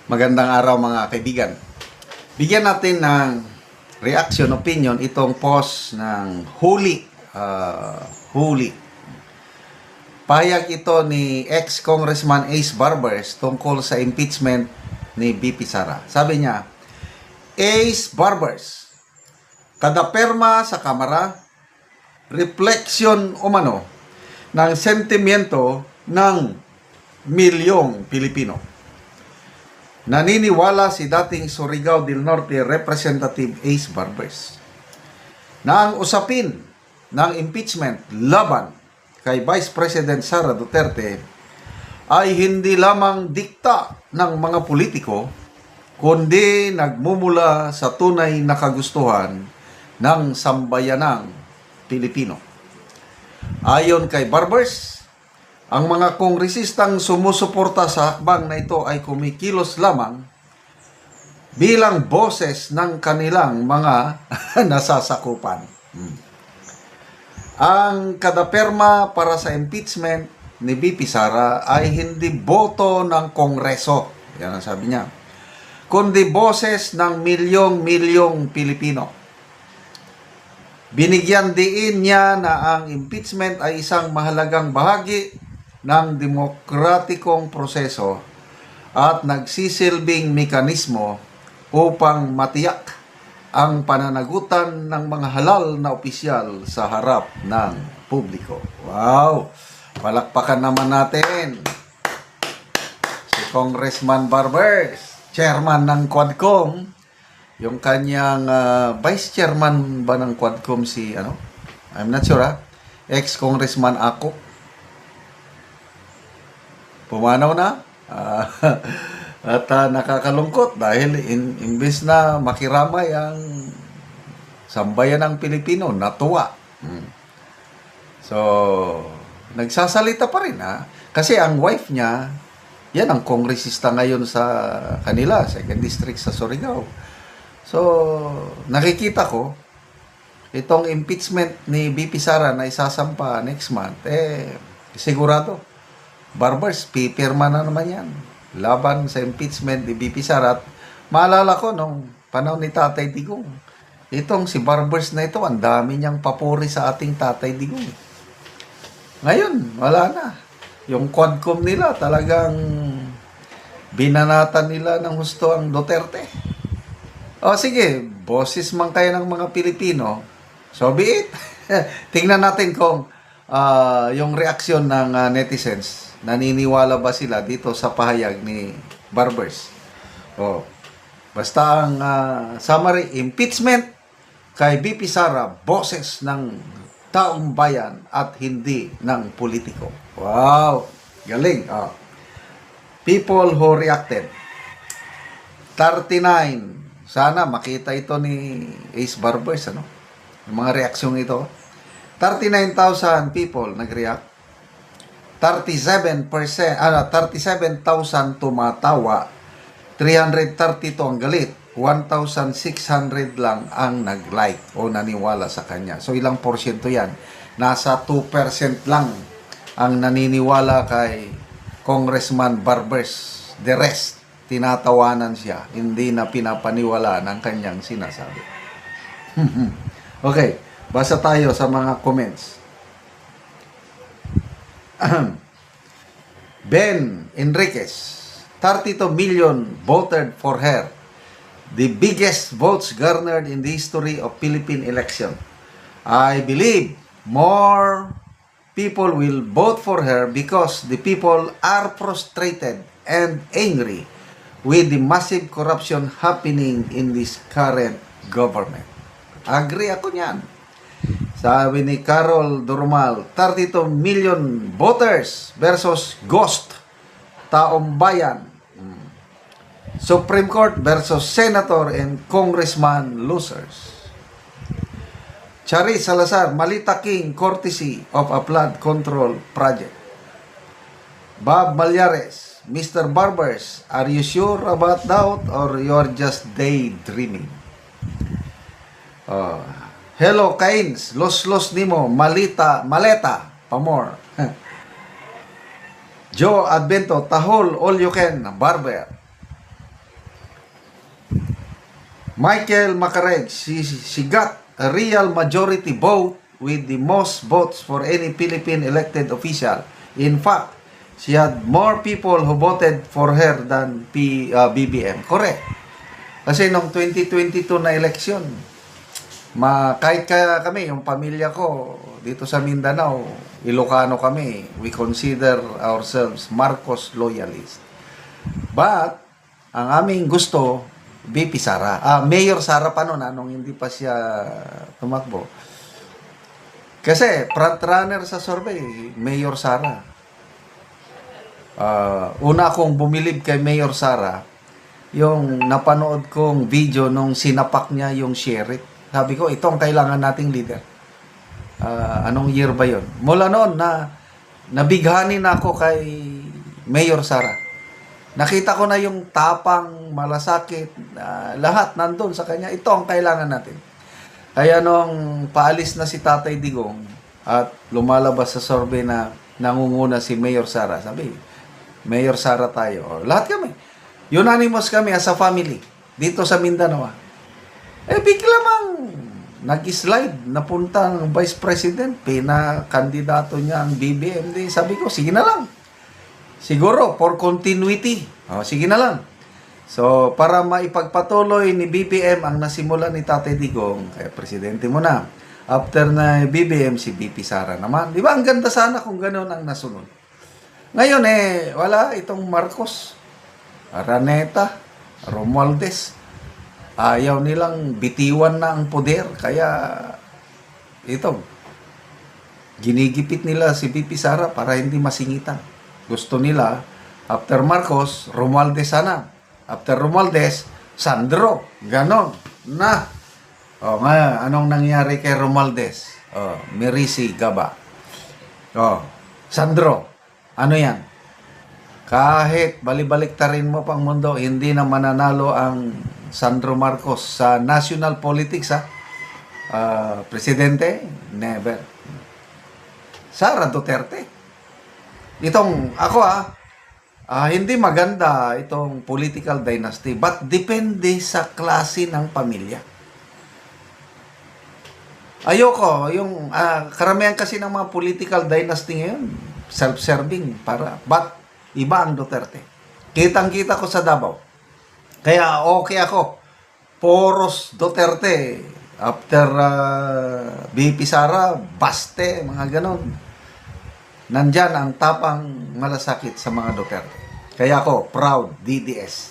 Magandang araw mga kaibigan. Bigyan natin ng reaction, opinion itong post ng Huli. Pahayag ito ni ex-Congressman Ace Barbers tungkol sa impeachment ni BP Sara. Sabi niya, Ace Barbers, kada perma sa Kamara, refleksyon umano ng sentimiento ng milyong Pilipino. Naniniwala si dating Surigao del Norte Representative Ace Barbers na ang usapin ng impeachment laban kay Vice President Sara Duterte ay hindi lamang dikta ng mga politiko, kundi nagmumula sa tunay na kagustuhan ng sambayanang Pilipino. Ayon kay Barbers, ang mga kongresistang sumusuporta sa hakbang na ito ay kumikilos lamang bilang boses ng kanilang mga nasasakupan. Ang kadaperma para sa impeachment ni BP Sara ay hindi boto ng Kongreso, yan ang sabi niya, kundi boses ng milyong-milyong Pilipino. Binigyan diin niya na ang impeachment ay isang mahalagang bahagi ng demokratikong proseso at nagsisilbing mekanismo upang matiyak ang pananagutan ng mga halal na opisyal sa harap ng publiko. Wow! Palakpakan naman natin si Congressman Barbers, chairman ng Quadcom, yung kanyang vice chairman ba ng Quadcom si I'm not sure ex-congressman ako. Pumanaw na at nakakalungkot dahil imbes na makiramay ang sambayan ng Pilipino, natuwa. So, nagsasalita pa rin kasi ang wife niya, yan ang kongresista ngayon sa kanila, 2nd District sa Surigao. So, nakikita ko, itong impeachment ni BP Sara na isasampa next month, sigurado, Barbers, pipirma na naman yan. Laban sa impeachment ni BP Sara. At maalala ko nung panahon ni Tatay Digong, itong si Barbers na ito, ang dami niyang papuri sa ating Tatay Digong. Ngayon, wala na. Yung Quadcom nila, talagang binanatan nila ng husto ang Duterte. O sige, boses man kayo ng mga Pilipino, so be it. Tingnan natin kung yung reaksyon ng netizens. Naniniwala ba sila dito sa pahayag ni Barbers? Basta ang summary, impeachment kay BP Sara, boses ng taong bayan at hindi ng politiko. Wow! Galing. People who reacted. 39. Sana makita ito ni Ace Barbers, yung mga reaksyon ito. 39,000 people nag-react. 37,000 tumatawa, 332 ang galit, 1,600 lang ang nag-like o naniwala sa kanya. So ilang porsyento yan? Nasa 2% lang ang naniniwala kay Congressman Barbers. The rest, tinatawanan siya, hindi na pinapaniwala ng kanyang sinasabi. Okay, basa tayo sa mga comments. Ben Enriquez, 32 million voted for her. The biggest votes garnered in the history of Philippine election. I believe more people will vote for her because the people are frustrated and angry with the massive corruption happening in this current government. Agree ako niyan. Sabi ni Carol Durmal, 32 million voters versus ghost, taong bayan. Supreme Court versus Senator and Congressman losers. Charis Salazar, Malita King, courtesy of a flood control project. Bob Malyares, Mr. Barbers, are you sure about that or you're just daydreaming? Hello, Kains. Los nimo. Maleta. Pamor. Joe Advento. Tahol. All you can. Barber. Michael Macareg, she got a real majority vote with the most votes for any Philippine elected official. In fact, she had more people who voted for her than BBM. Correct. Kasi nung 2022 na election, kahit kami, yung pamilya ko, dito sa Mindanao, Ilocano kami, we consider ourselves Marcos loyalists. But, ang aming gusto, VP Sara. Mayor Sara pa noon, nung hindi pa siya tumakbo. Kasi, frontrunner sa survey, Mayor Sara. Una akong bumilib kay Mayor Sara, yung napanood kong video nung sinapak niya yung sheriff. Sabi ko, ito ang kailangan nating leader. Anong year ba yon? Mula noon na nabighanin ako kay Mayor Sara. Nakita ko na yung tapang, malasakit, lahat nandun sa kanya. Ito ang kailangan natin. Kaya nung paalis na si Tatay Digong at lumalabas sa survey na nangunguna si Mayor Sara, sabi, Mayor Sara tayo. Lahat kami. Unanimous kami as a family dito sa Mindanao. Bigla mang nag-slide, napunta ng Vice President, pinakandidato niya ang BBM. Sabi ko, sige na lang. Siguro, for continuity. Sige na lang. So, para maipagpatuloy ni BBM ang nasimula ni Tatay Digong, kaya presidente mo na. After na BBM, si VP Sara naman. Di ba? Ang ganda sana kung gano'n ang nasunod. Ngayon, wala itong Marcos, Araneta, Romualdez. Ayaw nilang bitiwan na ang poder. Kaya, ito, ginigipit nila si VP Sara para hindi masingitan. Gusto nila, after Marcos, Romualdez sana. After Romualdez, Sandro. Ganon. Na. Ngayon, anong nangyari kay Romualdez? Merisi Gaba. Sandro. Ano yan? Kahit balibalik-tarin mo pang mundo, hindi na mananalo ang Sandro Marcos sa national politics, presidente, never. Sara Duterte. Itong, ako hindi maganda itong political dynasty, but depende sa klase ng pamilya. Ayoko, yung karamihan kasi ng mga political dynasty ngayon, self-serving, but iba ang Duterte. Kitang-kita ko sa Davao. Kaya okay ako. Poros Duterte. After BP Sara, Baste, mga ganon. Nandyan ang tapang malasakit sa mga Duterte. Kaya ako, proud, DDS.